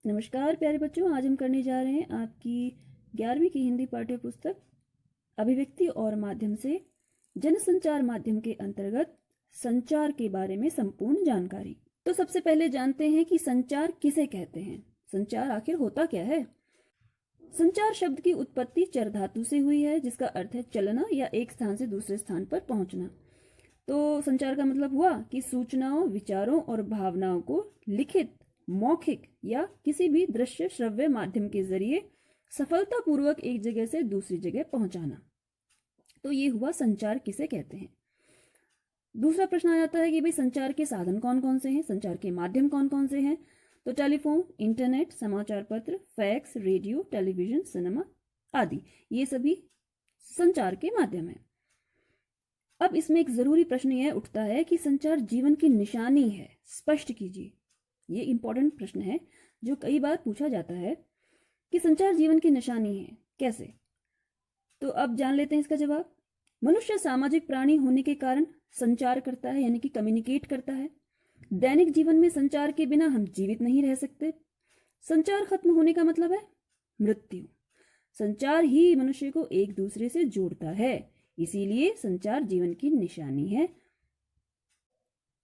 नमस्कार प्यारे बच्चों, आज हम करने जा रहे हैं आपकी 11वीं की हिंदी पाठ्य पुस्तक अभिव्यक्ति और माध्यम से जनसंचार माध्यम के अंतर्गत संचार के बारे में संपूर्ण जानकारी। तो सबसे पहले जानते हैं कि संचार किसे कहते हैं। संचार आखिर होता क्या है। संचार शब्द की उत्पत्ति चर धातु से हुई है, जिसका अर्थ है चलना या एक स्थान से दूसरे स्थान पर पहुंचना। तो संचार का मतलब हुआ कि सूचनाओं, विचारों और भावनाओं को लिखित, मौखिक या किसी भी दृश्य श्रव्य माध्यम के जरिए सफलतापूर्वक एक जगह से दूसरी जगह पहुंचाना। तो ये हुआ संचार किसे कहते हैं। दूसरा प्रश्न आ जाता है कि भाई संचार के साधन कौन कौन से हैं, संचार के माध्यम कौन कौन से हैं। तो टेलीफोन, इंटरनेट, समाचार पत्र, फैक्स, रेडियो, टेलीविजन, सिनेमा आदि ये सभी संचार के माध्यम हैं। अब इसमें एक जरूरी प्रश्न यह उठता है कि संचार जीवन की निशानी है, स्पष्ट कीजिए। ये इंपॉर्टेंट प्रश्न है जो कई बार पूछा जाता है कि संचार जीवन की निशानी है, कैसे। तो अब जान लेते हैं इसका जवाब। मनुष्य सामाजिक प्राणी होने के कारण संचार करता है, यानी कि कम्युनिकेट करता है। दैनिक जीवन में संचार के बिना हम जीवित नहीं रह सकते। संचार खत्म होने का मतलब है मृत्यु। संचार ही मनुष्य को एक दूसरे से जोड़ता है, इसीलिए संचार जीवन की निशानी है।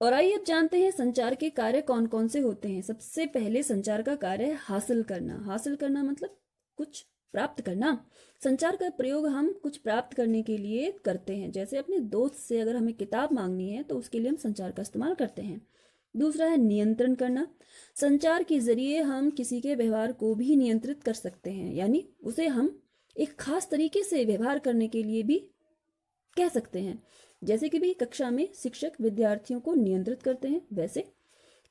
और आइए अब जानते हैं संचार के कार्य कौन कौन से होते हैं। सबसे पहले संचार का कार्य है हासिल करना। हासिल करना मतलब कुछ प्राप्त करना। संचार का प्रयोग हम कुछ प्राप्त करने के लिए करते हैं। जैसे अपने दोस्त से अगर हमें किताब मांगनी है तो उसके लिए हम संचार का इस्तेमाल करते हैं। दूसरा है नियंत्रण करना। संचार के जरिए हम किसी के व्यवहार को भी नियंत्रित कर सकते हैं, यानी उसे हम एक खास तरीके से व्यवहार करने के लिए भी कह सकते हैं। जैसे कि भी कक्षा में शिक्षक विद्यार्थियों को नियंत्रित करते हैं, वैसे।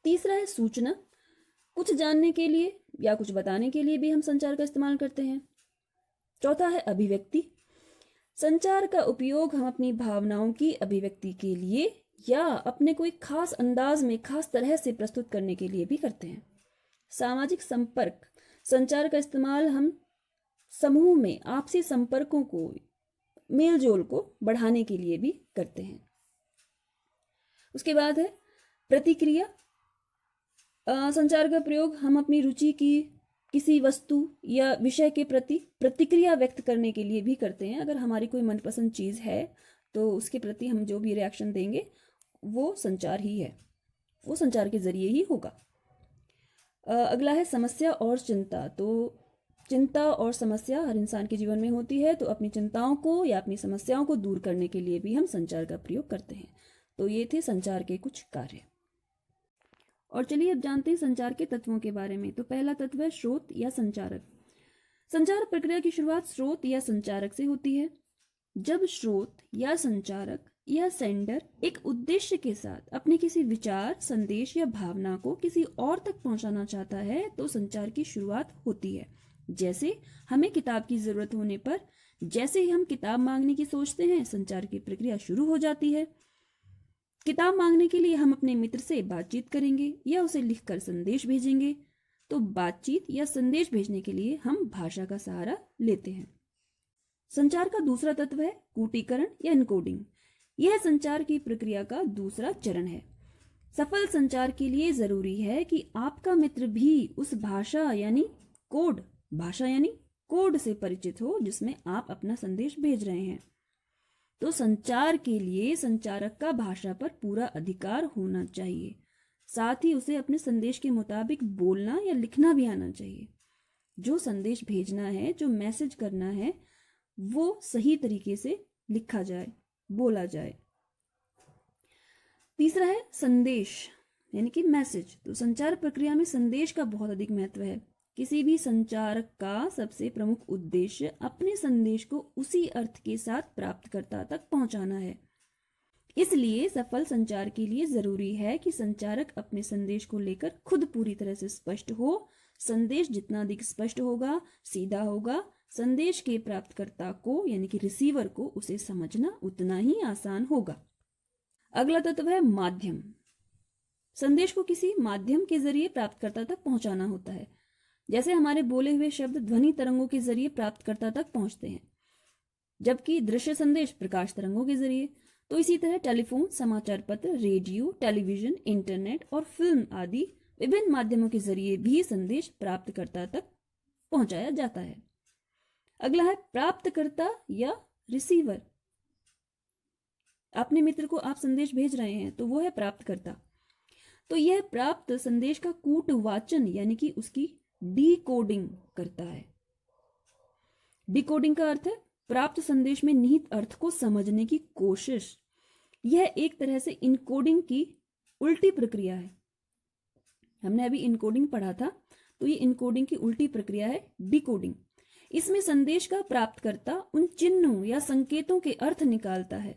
तीसरा है सूचना। कुछ जानने के लिए या कुछ बताने के लिए भी हम संचार का इस्तेमाल करते हैं। चौथा है अभिव्यक्ति। संचार का उपयोग हम अपनी भावनाओं की अभिव्यक्ति के लिए या अपने कोई खास अंदाज में खास तरह से प्रस्तुत करने के लिए भी करते हैं। सामाजिक संपर्क। संचार का इस्तेमाल हम समूह में आपसी संपर्कों को, मेल जोल को बढ़ाने के लिए भी करते हैं। उसके बाद है प्रतिक्रिया। संचार का प्रयोग हम अपनी रुचि की किसी वस्तु या विषय के प्रति प्रतिक्रिया व्यक्त करने के लिए भी करते हैं। अगर हमारी कोई मनपसंद चीज है तो उसके प्रति हम जो भी रिएक्शन देंगे वो संचार ही है, वो संचार के जरिए ही होगा। अगला है समस्या और चिंता। तो चिंता और समस्या हर इंसान के जीवन में होती है, तो अपनी चिंताओं को या अपनी समस्याओं को दूर करने के लिए भी हम संचार का प्रयोग करते हैं। तो ये थे संचार के कुछ कार्य। और चलिए अब जानते हैं संचार के तत्वों के बारे में। तो पहला तत्व है स्रोत या संचारक। संचार प्रक्रिया की शुरुआत स्रोत या संचारक से होती है। जब स्रोत या संचारक या सेंडर एक उद्देश्य के साथ अपने किसी विचार, संदेश या भावना को किसी और तक पहुंचाना चाहता है तो संचार की शुरुआत होती है। जैसे हमें किताब की जरूरत होने पर जैसे ही हम किताब मांगने की सोचते हैं, संचार की प्रक्रिया शुरू हो जाती है। किताब मांगने के लिए हम अपने मित्र से बातचीत करेंगे या उसे लिखकर संदेश भेजेंगे। तो बातचीत या संदेश भेजने के लिए हम भाषा का सहारा लेते हैं। संचार का दूसरा तत्व है कूटीकरण या एन्कोडिंग। यह संचार की प्रक्रिया का दूसरा चरण है। सफल संचार के लिए जरूरी है कि आपका मित्र भी उस भाषा यानी कोड से परिचित हो जिसमें आप अपना संदेश भेज रहे हैं। तो संचार के लिए संचारक का भाषा पर पूरा अधिकार होना चाहिए। साथ ही उसे अपने संदेश के मुताबिक बोलना या लिखना भी आना चाहिए। जो संदेश भेजना है, जो मैसेज करना है, वो सही तरीके से लिखा जाए, बोला जाए। तीसरा है संदेश यानी कि मैसेज। तो संचार प्रक्रिया में संदेश का बहुत अधिक महत्व है। किसी भी संचारक का सबसे प्रमुख उद्देश्य अपने संदेश को उसी अर्थ के साथ प्राप्तकर्ता तक पहुंचाना है। इसलिए सफल संचार के लिए जरूरी है कि संचारक अपने संदेश को लेकर खुद पूरी तरह से स्पष्ट हो। संदेश जितना अधिक स्पष्ट होगा, सीधा होगा, संदेश के प्राप्तकर्ता को यानी कि रिसीवर को उसे समझना उतना ही आसान होगा। अगला तत्व है माध्यम। संदेश को किसी माध्यम के जरिए प्राप्तकर्ता तक पहुंचाना होता है। जैसे हमारे बोले हुए शब्द ध्वनि तरंगों के जरिए प्राप्तकर्ता तक पहुंचते हैं, जबकि दृश्य संदेश प्रकाश तरंगों के जरिए। तो इसी तरह टेलीफोन, समाचार पत्र, रेडियो, टेलीविजन, इंटरनेट और फिल्म आदि विभिन्न माध्यमों के जरिए भी संदेश प्राप्तकर्ता तक पहुंचाया जाता है। अगला है प्राप्तकर्ता या रिसीवर। अपने मित्र को आप संदेश भेज रहे हैं तो वो है प्राप्तकर्ता। तो यह प्राप्त संदेश का कूटवाचन यानी कि उसकी डिकोडिंग करता है। डिकोडिंग का अर्थ है प्राप्त संदेश में निहित अर्थ को समझने की कोशिश। यह एक तरह से इनकोडिंग की उल्टी प्रक्रिया है। हमने अभी इनकोडिंग पढ़ा था, तो ये इनकोडिंग की उल्टी प्रक्रिया है डिकोडिंग। इसमें संदेश का प्राप्तकर्ता उन चिन्हों या संकेतों के अर्थ निकालता है।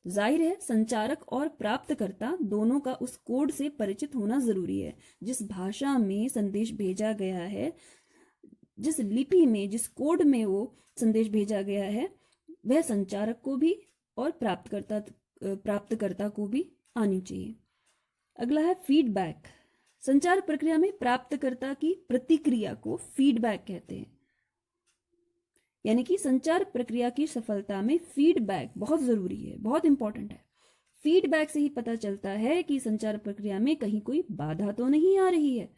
जाहिर है संचारक और प्राप्तकर्ता दोनों का उस कोड से परिचित होना जरूरी है। जिस भाषा में संदेश भेजा गया है, जिस लिपि में, जिस कोड में वो संदेश भेजा गया है, वह संचारक को भी और प्राप्तकर्ता को भी आनी चाहिए। अगला है फीडबैक। संचार प्रक्रिया में प्राप्तकर्ता की प्रतिक्रिया को फीडबैक कहते हैं। यानी कि संचार प्रक्रिया की सफलता में फीडबैक बहुत जरूरी है, बहुत इंपॉर्टेंट है। फीडबैक से ही पता चलता है कि संचार प्रक्रिया में कहीं कोई बाधा तो नहीं आ रही है।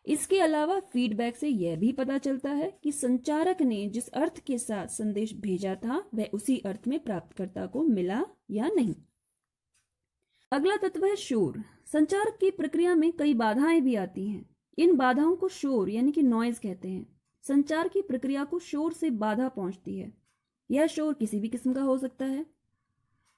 इसके अलावा फीडबैक से यह भी पता चलता है कि संचारक ने जिस अर्थ के साथ संदेश भेजा था वह उसी अर्थ में प्राप्तकर्ता को मिला या नहीं। अगला तत्व है शोर। संचार की प्रक्रिया में कई बाधाएं भी आती हैं। इन बाधाओं को शोर यानी कि नॉइज कहते हैं। संचार की प्रक्रिया को शोर से बाधा पहुंचती है। यह शोर किसी भी किस्म का हो सकता है।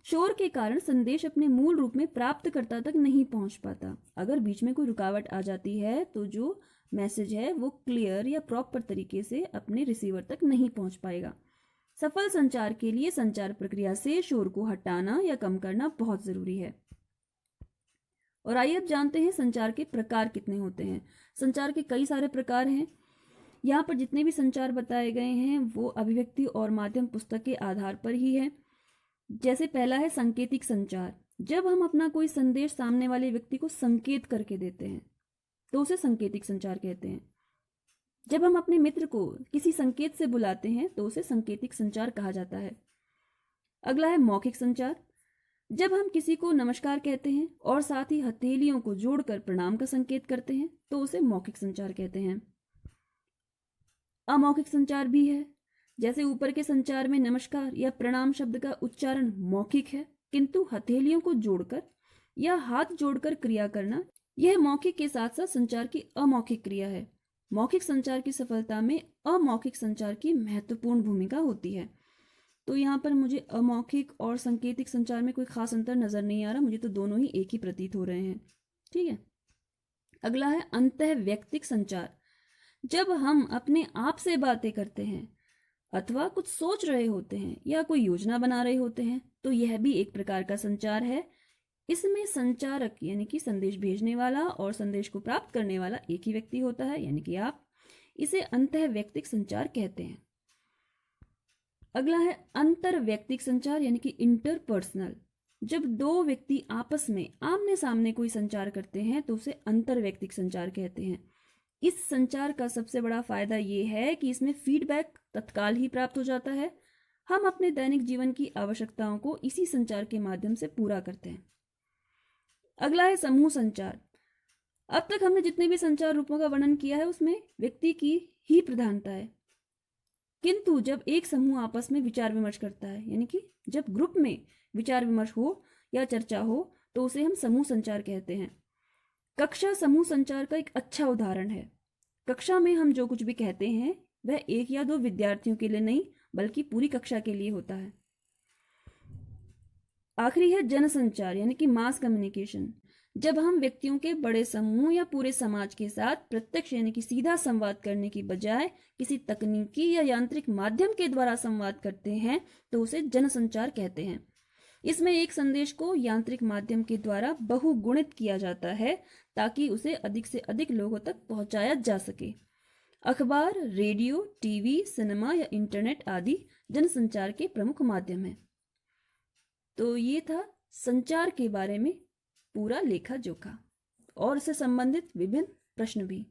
शोर के कारण संदेश अपने मूल रूप में प्राप्तकर्ता तक नहीं पहुंच पाता। अगर बीच में कोई रुकावट आ जाती है तो जो मैसेज है वो क्लियर या प्रॉपर तरीके से अपने रिसीवर तक नहीं पहुंच पाएगा। सफल संचार के लिए संचार प्रक्रिया से शोर को हटाना या कम करना बहुत जरूरी है। और आइए अब जानते हैं संचार के प्रकार कितने होते हैं। संचार के कई सारे प्रकार हैं। यहाँ पर जितने भी संचार बताए गए हैं वो अभिव्यक्ति और माध्यम पुस्तक के आधार पर ही है। जैसे पहला है संकेतिक संचार। जब हम अपना कोई संदेश सामने वाले व्यक्ति को संकेत करके देते हैं तो उसे संकेतिक संचार कहते हैं। जब हम अपने मित्र को किसी संकेत से बुलाते हैं तो उसे संकेतिक संचार कहा जाता है। अगला है मौखिक संचार। जब हम किसी को नमस्कार कहते हैं और साथ ही हथेलियों को जोड़कर प्रणाम का संकेत करते हैं तो उसे मौखिक संचार कहते हैं। अमौखिक संचार भी है। जैसे ऊपर के संचार में नमस्कार या प्रणाम शब्द का उच्चारण मौखिक है, किंतु हथेलियों को जोड़कर या हाथ जोड़कर क्रिया करना यह मौखिक के साथ साथ संचार की अमौखिक क्रिया है। मौखिक संचार की सफलता में अमौखिक संचार की महत्वपूर्ण भूमिका होती है। तो यहाँ पर मुझे अमौखिक और संकेतिक संचार में कोई खास अंतर नजर नहीं आ रहा। मुझे तो दोनों ही एक ही प्रतीत हो रहे हैं। ठीक है। अगला है अंतःवैयक्तिक संचार। जब हम अपने आप से बातें करते हैं अथवा कुछ सोच रहे होते हैं या कोई योजना बना रहे होते हैं तो यह भी एक प्रकार का संचार है। इसमें संचारक यानी कि संदेश भेजने वाला और संदेश को प्राप्त करने वाला एक ही व्यक्ति होता है, यानी कि आप। इसे अंतःवैयक्तिक संचार कहते हैं। अगला है अंतरवैयक्तिक संचार यानी कि इंटरपर्सनल। जब दो व्यक्ति आपस में आमने सामने कोई संचार करते हैं तो उसे अंतरवैयक्तिक संचार कहते हैं। इस संचार का सबसे बड़ा फायदा यह है कि इसमें फीडबैक तत्काल ही प्राप्त हो जाता है। हम अपने दैनिक जीवन की आवश्यकताओं को इसी संचार के माध्यम से पूरा करते हैं। अगला है समूह संचार। अब तक हमने जितने भी संचार रूपों का वर्णन किया है उसमें व्यक्ति की ही प्रधानता है, किंतु जब एक समूह आपस में विचार विमर्श करता है यानी कि जब ग्रुप में विचार विमर्श हो या चर्चा हो तो उसे हम समूह संचार कहते हैं। कक्षा समूह संचार का एक अच्छा उदाहरण है। कक्षा में हम जो कुछ भी कहते हैं वह एक या दो विद्यार्थियों के लिए नहीं बल्कि पूरी कक्षा के लिए होता है। आखिरी है जनसंचार यानी कि मास कम्युनिकेशन। जब हम व्यक्तियों के बड़े समूह या पूरे समाज के साथ प्रत्यक्ष यानी कि सीधा संवाद करने की बजाय किसी तकनीकी या यांत्रिक माध्यम के द्वारा संवाद करते हैं तो उसे जनसंचार कहते हैं। इसमें एक संदेश को यांत्रिक माध्यम के द्वारा बहुगुणित किया जाता है ताकि उसे अधिक से अधिक लोगों तक पहुंचाया जा सके। अखबार, रेडियो, टीवी, सिनेमा या इंटरनेट आदि जनसंचार के प्रमुख माध्यम हैं। तो ये था संचार के बारे में पूरा लेखा जोखा और इससे संबंधित विभिन्न प्रश्न भी।